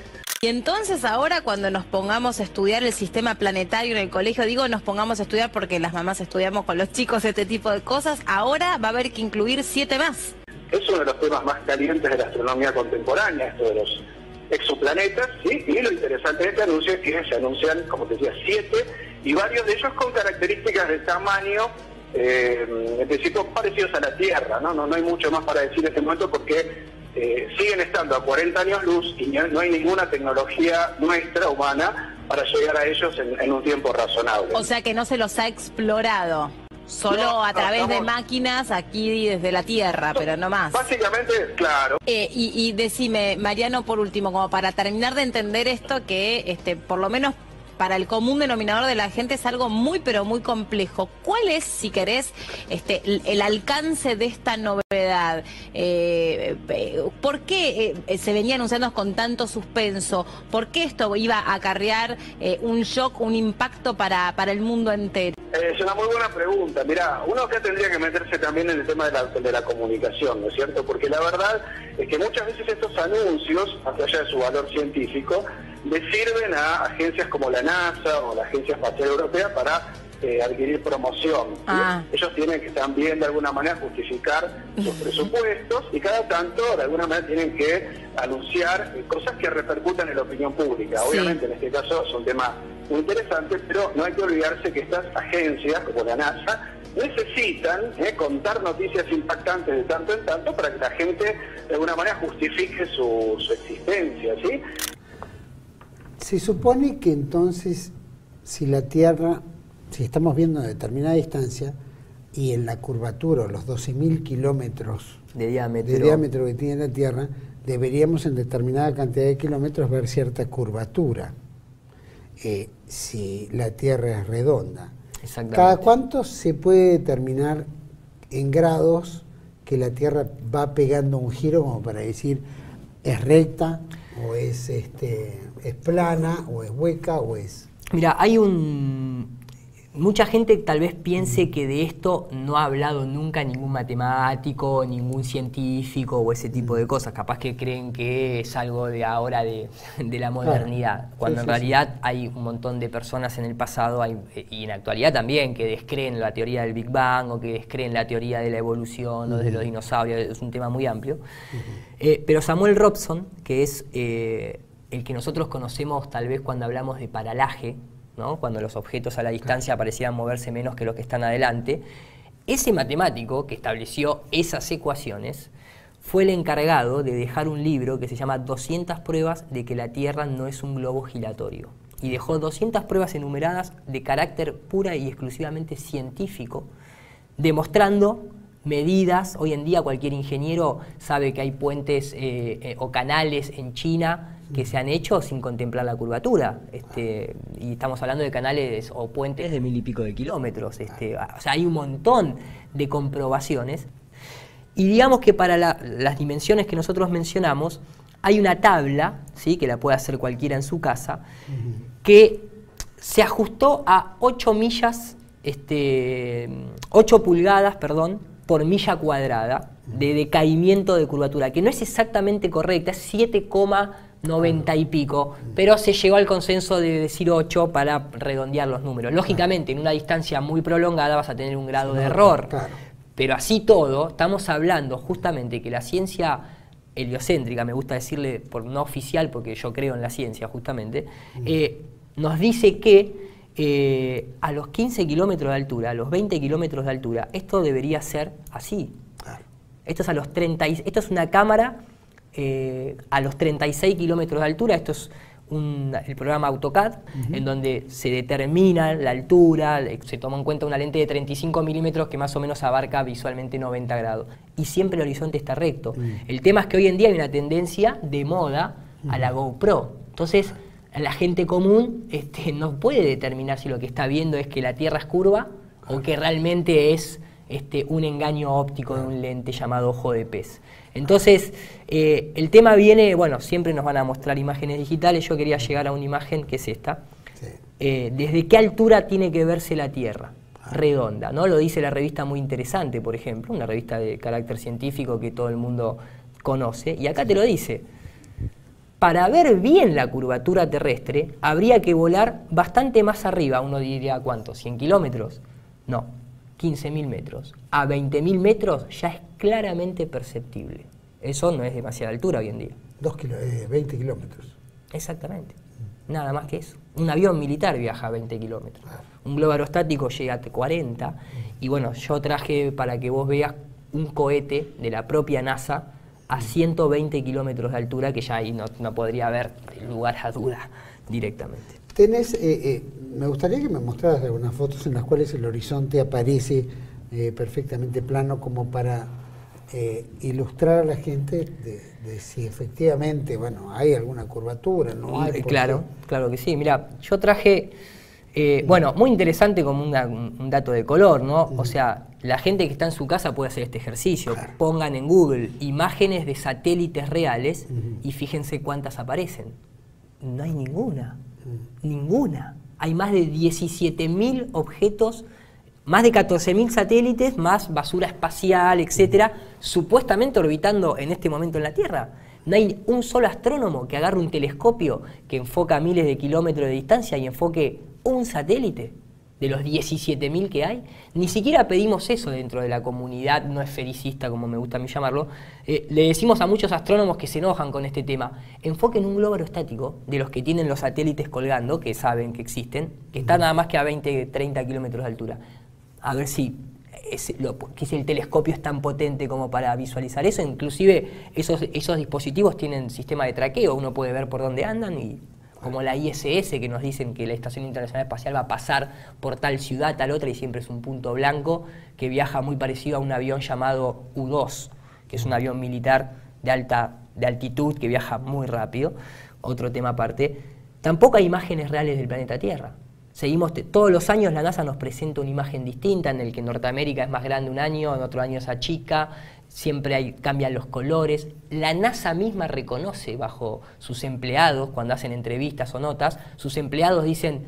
S15: Y entonces ahora, cuando nos pongamos a estudiar el sistema planetario en el colegio, digo nos pongamos a estudiar porque las mamás estudiamos con los chicos este tipo de cosas, ahora va a haber que incluir 7 más.
S16: Es uno de los temas más calientes de la astronomía contemporánea, esto de los exoplanetas, ¿sí? Y lo interesante de este anuncio es que se anuncian, como te decía, 7, y varios de ellos con características de tamaño, en principio parecidos a la Tierra, ¿no? No hay mucho más para decir en este momento porque siguen estando a 40 años luz y no hay ninguna tecnología nuestra, humana, para llegar a ellos en un tiempo razonable.
S15: O sea que no se los ha explorado, solo a través de máquinas aquí desde la Tierra, pero no más.
S16: Básicamente, claro.
S15: Y decime, Mariano, por último, como para terminar de entender esto, que por lo menos para el común denominador de la gente es algo muy pero muy complejo. ¿Cuál es, si querés, el alcance de esta novedad? ¿Por qué se venía anunciando con tanto suspenso? ¿Por qué esto iba a acarrear un shock, un impacto para el mundo entero?
S16: Es una muy buena pregunta. Mirá, uno acá tendría que meterse también en el tema de la comunicación, ¿no es cierto? Porque la verdad es que muchas veces estos anuncios, más allá de su valor científico, le sirven a agencias como la NASA o la Agencia Espacial Europea para adquirir promoción. Ellos tienen que también de alguna manera justificar sus presupuestos y cada tanto de alguna manera tienen que anunciar cosas que repercutan en la opinión pública. Obviamente en este caso es un tema muy interesante, pero no hay que olvidarse que estas agencias como la NASA necesitan contar noticias impactantes de tanto en tanto para que la gente de alguna manera justifique su existencia, ¿sí?
S2: Se supone que entonces, si la Tierra, si estamos viendo a determinada distancia, y en la curvatura, los 12.000 kilómetros
S3: de diámetro
S2: que tiene la Tierra, deberíamos en determinada cantidad de kilómetros ver cierta curvatura, si la Tierra es redonda. ¿Cada cuánto se puede determinar en grados que la Tierra va pegando un giro como para decir es recta o es plana o es hueca o es...?
S3: Mira, hay un mucha gente tal vez piense que de esto no ha hablado nunca ningún matemático, ningún científico o ese tipo de cosas. Capaz que creen que es algo de ahora de la modernidad, cuando en realidad hay un montón de personas en el pasado y en la actualidad también que descreen la teoría del Big Bang o que descreen la teoría de la evolución o de los dinosaurios. Es un tema muy amplio. Pero Samuel Robson, que es el que nosotros conocemos tal vez cuando hablamos de paralaje, ¿no? Cuando los objetos a la distancia parecían moverse menos que los que están adelante, ese matemático que estableció esas ecuaciones fue el encargado de dejar un libro que se llama 200 pruebas de que la Tierra no es un globo giratorio. Y dejó 200 pruebas enumeradas de carácter pura y exclusivamente científico, demostrando medidas. Hoy en día cualquier ingeniero sabe que hay puentes o canales en China que se han hecho sin contemplar la curvatura, y estamos hablando de canales o puentes de 1000 y pico de kilómetros, o sea, hay un montón de comprobaciones, y digamos que para las dimensiones que nosotros mencionamos, hay una tabla, ¿sí?, que la puede hacer cualquiera en su casa, que se ajustó a 8 pulgadas, por milla cuadrada de decaimiento de curvatura, que no es exactamente correcta, es 7,90 y pico, pero se llegó al consenso de decir 8 para redondear los números. Lógicamente, en una distancia muy prolongada vas a tener un grado de error, pero así todo, estamos hablando justamente que la ciencia heliocéntrica, me gusta decirle por no oficial porque yo creo en la ciencia justamente, nos dice que a los 15 kilómetros de altura, a los 20 kilómetros de altura, esto debería ser así. Esto es a los 30, esto es una cámara a los 36 kilómetros de altura. Esto es el programa AutoCAD, en donde se determina la altura, se toma en cuenta una lente de 35 milímetros que más o menos abarca visualmente 90 grados. Y siempre el horizonte está recto. El tema es que hoy en día hay una tendencia de moda a la GoPro. Entonces, la gente común no puede determinar si lo que está viendo es que la Tierra es curva o que realmente es un engaño óptico de un lente llamado ojo de pez. Entonces, el tema viene, bueno, siempre nos van a mostrar imágenes digitales. Yo quería llegar a una imagen que es esta. ¿Desde qué altura tiene que verse la Tierra? Redonda, ¿no? Lo dice la revista Muy Interesante, por ejemplo, una revista de carácter científico que todo el mundo conoce. Y acá te lo dice. Para ver bien la curvatura terrestre, habría que volar bastante más arriba. Uno diría, ¿cuánto? ¿100 kilómetros? No, 15.000 metros. A 20.000 metros ya es claramente perceptible. Eso no es demasiada altura hoy en día.
S2: 20 kilómetros.
S3: Exactamente. Nada más que eso. Un avión militar viaja a 20 kilómetros. Un globo aerostático llega a 40. Y bueno, yo traje para que vos veas un cohete de la propia NASA a 120 kilómetros de altura, que ya ahí no podría haber lugar a duda directamente.
S2: Tenés, me gustaría que me mostraras algunas fotos en las cuales el horizonte aparece perfectamente plano, como para ilustrar a la gente de si efectivamente, bueno, hay alguna curvatura, ¿no hay?
S3: Claro que sí. Mira, yo traje, bueno, muy interesante como un dato de color, ¿no? O sea, la gente que está en su casa puede hacer este ejercicio. Pongan en Google imágenes de satélites reales y fíjense cuántas aparecen. No hay ninguna. Ninguna. Hay más de 17.000 objetos, más de 14.000 satélites, más basura espacial, etcétera, supuestamente orbitando en este momento en la Tierra. No hay un solo astrónomo que agarre un telescopio que enfoca a miles de kilómetros de distancia y enfoque un satélite de los 17.000 que hay. Ni siquiera pedimos eso dentro de la comunidad no esfericista, como me gusta a mí llamarlo. Le decimos a muchos astrónomos que se enojan con este tema: enfoquen un globo aerostático de los que tienen los satélites colgando, que saben que existen, que están nada más que a 20, 30 kilómetros de altura. A ver si el telescopio es tan potente como para visualizar eso. Inclusive esos dispositivos tienen sistema de traqueo, uno puede ver por dónde andan, y como la ISS, que nos dicen que la Estación Internacional Espacial va a pasar por tal ciudad, tal otra, y siempre es un punto blanco que viaja muy parecido a un avión llamado U-2, que es un avión militar de altitud que viaja muy rápido. Otro tema aparte. Tampoco hay imágenes reales del planeta Tierra. Todos los años la NASA nos presenta una imagen distinta, en el que Norteamérica es más grande un año, en otro año es achica, siempre cambian los colores. La NASA misma reconoce bajo sus empleados, cuando hacen entrevistas o notas, sus empleados dicen: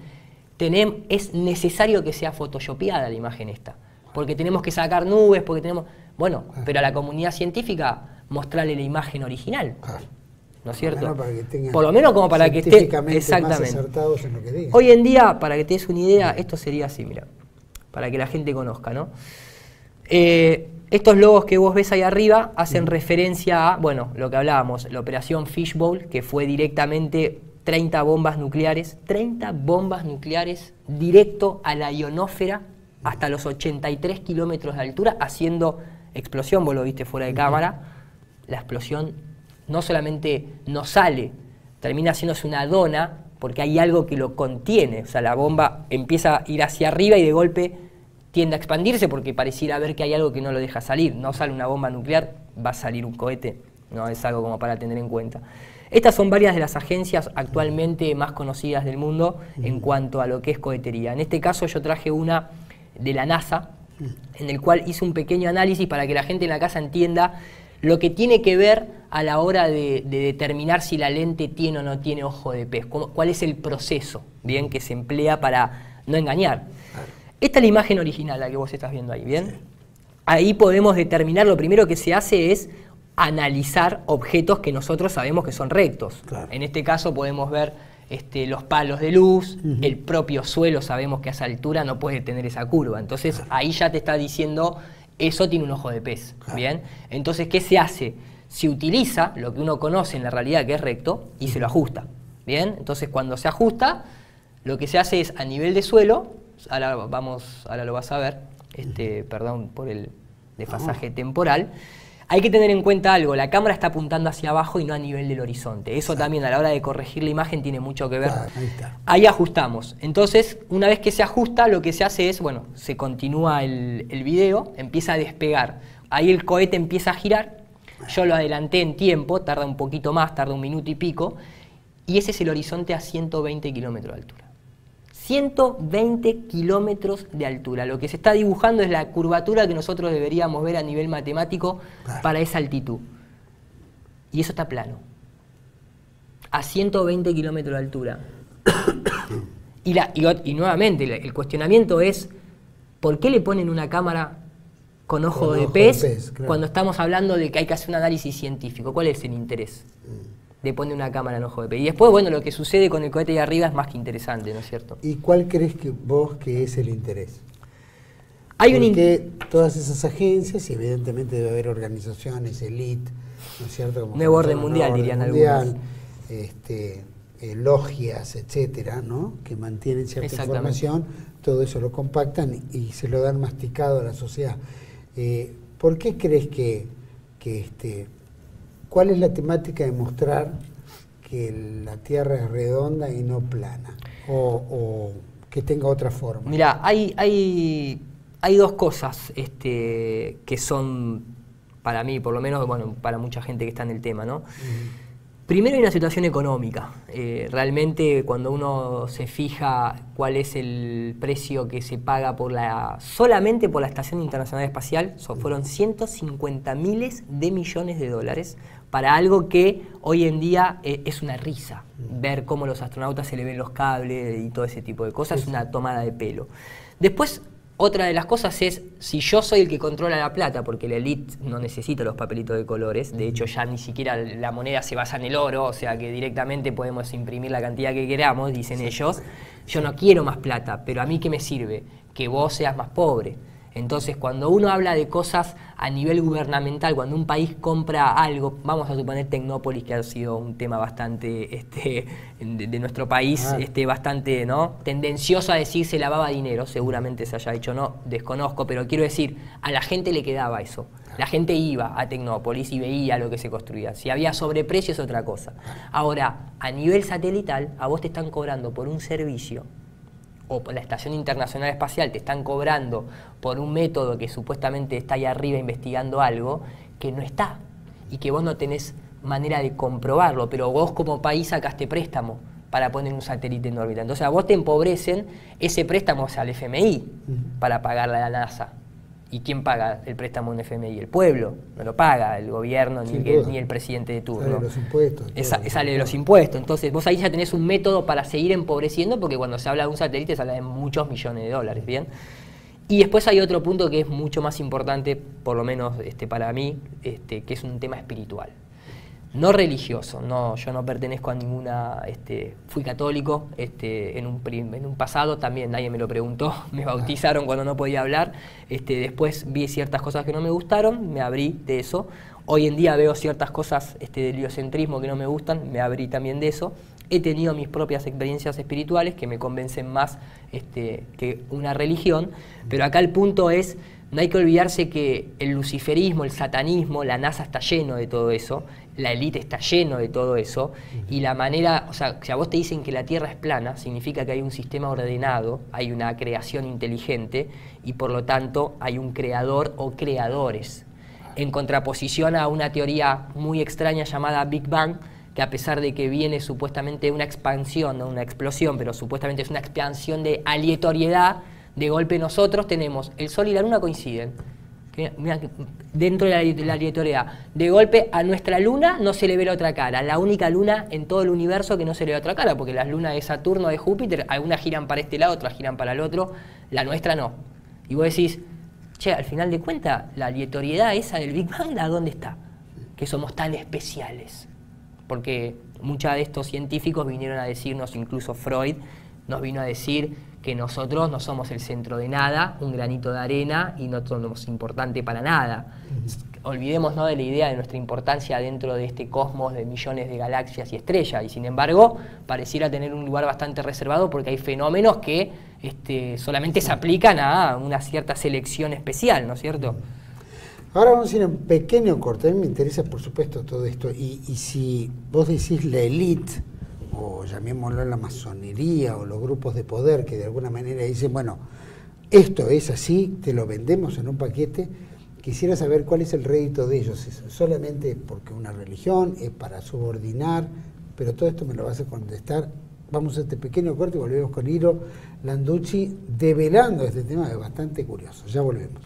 S3: es necesario que sea photoshopeada la imagen esta, porque tenemos que sacar nubes, porque tenemos... Bueno, pero a la comunidad científica mostrarle la imagen original, ¿no es cierto? Por lo menos como para que esté exactamente.
S2: En lo que diga.
S3: Hoy en día, para que te des una idea, esto sería así, mira, para que la gente conozca, ¿no? Estos logos que vos ves ahí arriba hacen referencia a, bueno, lo que hablábamos, la operación Fishbowl, que fue directamente 30 bombas nucleares directo a la ionósfera hasta los 83 kilómetros de altura, haciendo explosión. Vos lo viste fuera de cámara. La explosión no solamente no sale, termina haciéndose una dona porque hay algo que lo contiene. O sea, la bomba empieza a ir hacia arriba y de golpe tiende a expandirse porque pareciera ver que hay algo que no lo deja salir. No sale una bomba nuclear, va a salir un cohete. No es algo como para tener en cuenta. Estas son varias de las agencias actualmente más conocidas del mundo en cuanto a lo que es cohetería. En este caso yo traje una de la NASA, en el cual hice un pequeño análisis para que la gente en la casa entienda lo que tiene que ver a la hora de determinar si la lente tiene o no tiene ojo de pez, cuál es el proceso, bien, que se emplea para no engañar. Esta es la imagen original, la que vos estás viendo ahí, ¿bien? Ahí podemos determinar, lo primero que se hace es analizar objetos que nosotros sabemos que son rectos. En este caso podemos ver los palos de luz, el propio suelo sabemos que a esa altura no puede tener esa curva. Entonces ahí ya te está diciendo, eso tiene un ojo de pez. ¿Bien? Entonces, ¿qué se hace? Se utiliza lo que uno conoce en la realidad que es recto y se lo ajusta. ¿Bien? Entonces cuando se ajusta, lo que se hace es a nivel de suelo, ahora lo vas a ver, perdón por el desfasaje temporal. Hay que tener en cuenta algo, la cámara está apuntando hacia abajo y no a nivel del horizonte. Eso también a la hora de corregir la imagen tiene mucho que ver. Ahí ajustamos. Entonces, una vez que se ajusta, lo que se hace es, bueno, se continúa el video, empieza a despegar. Ahí el cohete empieza a girar. Yo lo adelanté en tiempo, tarda un poquito más, tarda 1 minuto y pico. Y ese es el horizonte a 120 kilómetros de altura. 120 kilómetros de altura. Lo que se está dibujando es la curvatura que nosotros deberíamos ver a nivel matemático para esa altitud. Y eso está plano. A 120 kilómetros de altura. Y nuevamente, el cuestionamiento es, ¿por qué le ponen una cámara con ojo de pez cuando estamos hablando de que hay que hacer un análisis científico? ¿Cuál es el interés de poner una cámara en ojo de pez? Y después, bueno, lo que sucede con el cohete de arriba es más que interesante, ¿no es cierto?
S2: ¿Y cuál crees vos que es el interés? Porque todas esas agencias, y evidentemente debe haber organizaciones, elite, ¿no es cierto? Como
S3: nuevo orden mundial, dirían algunos.
S2: Logias, etcétera, ¿no? Que mantienen cierta información, todo eso lo compactan y se lo dan masticado a la sociedad. ¿Por qué crees que cuál es la temática de mostrar que la Tierra es redonda y no plana? O que tenga otra forma.
S3: Mira, hay dos cosas que son, para mí, por lo menos, bueno, para mucha gente que está en el tema, ¿no? Primero hay una situación económica. Realmente cuando uno se fija cuál es el precio que se paga solamente por la Estación Internacional Espacial, fueron 150 miles de millones de dólares para algo que hoy en día es una risa. Ver cómo los astronautas se le ven los cables y todo ese tipo de cosas es una tomada de pelo. Después, otra de las cosas es, si yo soy el que controla la plata, porque la elite no necesita los papelitos de colores, de hecho ya ni siquiera la moneda se basa en el oro, o sea que directamente podemos imprimir la cantidad que queramos, dicen ellos, yo no quiero más plata, pero a mí ¿qué me sirve? Que vos seas más pobre. Entonces, cuando uno habla de cosas a nivel gubernamental, cuando un país compra algo, vamos a suponer Tecnópolis, que ha sido un tema bastante de nuestro país, bastante, ¿no?, tendencioso a decir se lavaba dinero, seguramente se haya hecho, no, desconozco, pero quiero decir, a la gente le quedaba eso. La gente iba a Tecnópolis y veía lo que se construía. Si había sobreprecio es otra cosa. Ahora, a nivel satelital, a vos te están cobrando por un servicio, o por la Estación Internacional Espacial te están cobrando por un método que supuestamente está ahí arriba investigando algo que no está y que vos no tenés manera de comprobarlo, pero vos como país sacaste préstamo para poner un satélite en órbita. Entonces a vos te empobrecen ese préstamo al FMI para pagarle a la NASA. ¿Y quién paga el préstamo en FMI? El pueblo, no lo paga el gobierno ni el presidente de turno.
S2: Sale de los impuestos.
S3: Sale de los impuestos. Entonces vos ahí ya tenés un método para seguir empobreciendo, porque cuando se habla de un satélite se habla de muchos millones de dólares, ¿bien? Y después hay otro punto que es mucho más importante, por lo menos para mí, que es un tema espiritual. No religioso, yo no pertenezco a ninguna, fui católico en un pasado, también nadie me lo preguntó, me bautizaron cuando no podía hablar, después vi ciertas cosas que no me gustaron, me abrí de eso, hoy en día veo ciertas cosas del heliocentrismo que no me gustan, me abrí también de eso, he tenido mis propias experiencias espirituales que me convencen más que una religión, pero acá el punto es, no hay que olvidarse que el luciferismo, el satanismo, la NASA está lleno de todo eso, la élite está lleno de todo eso, y la manera, o sea, si a vos te dicen que la Tierra es plana, significa que hay un sistema ordenado, hay una creación inteligente, y por lo tanto hay un creador o creadores, en contraposición a una teoría muy extraña llamada Big Bang, que a pesar de que viene supuestamente una expansión, no una explosión, pero supuestamente es una expansión de aleatoriedad, de golpe nosotros tenemos el Sol y la Luna coinciden. Mirá, dentro de la aleatoriedad. De golpe a nuestra Luna no se le ve la otra cara. La única Luna en todo el universo que no se le ve otra cara, porque las lunas de Saturno, de Júpiter, algunas giran para este lado, otras giran para el otro, la nuestra no. Y vos decís, che, al final de cuentas, la aleatoriedad esa del Big Bang, ¿a dónde está? Que somos tan especiales. Porque muchos de estos científicos vinieron a decirnos, incluso Freud, nos vino a decir que nosotros no somos el centro de nada, un granito de arena, y no somos importante para nada. Olvidémonos de la idea de nuestra importancia dentro de este cosmos de millones de galaxias y estrellas, y sin embargo pareciera tener un lugar bastante reservado porque hay fenómenos que solamente se aplican a una cierta selección especial, ¿no es cierto?
S2: Ahora vamos a ir a un pequeño corte. A mí me interesa, por supuesto, todo esto, y si vos decís la élite, o llamémoslo la masonería, o los grupos de poder que de alguna manera dicen, bueno, esto es así, te lo vendemos en un paquete, quisiera saber cuál es el rédito de ellos. ¿Es solamente porque una religión, es para subordinar? Pero todo esto me lo vas a contestar. Vamos a este pequeño corte y volvemos con Iro Landucci develando este tema, es bastante curioso. Ya volvemos.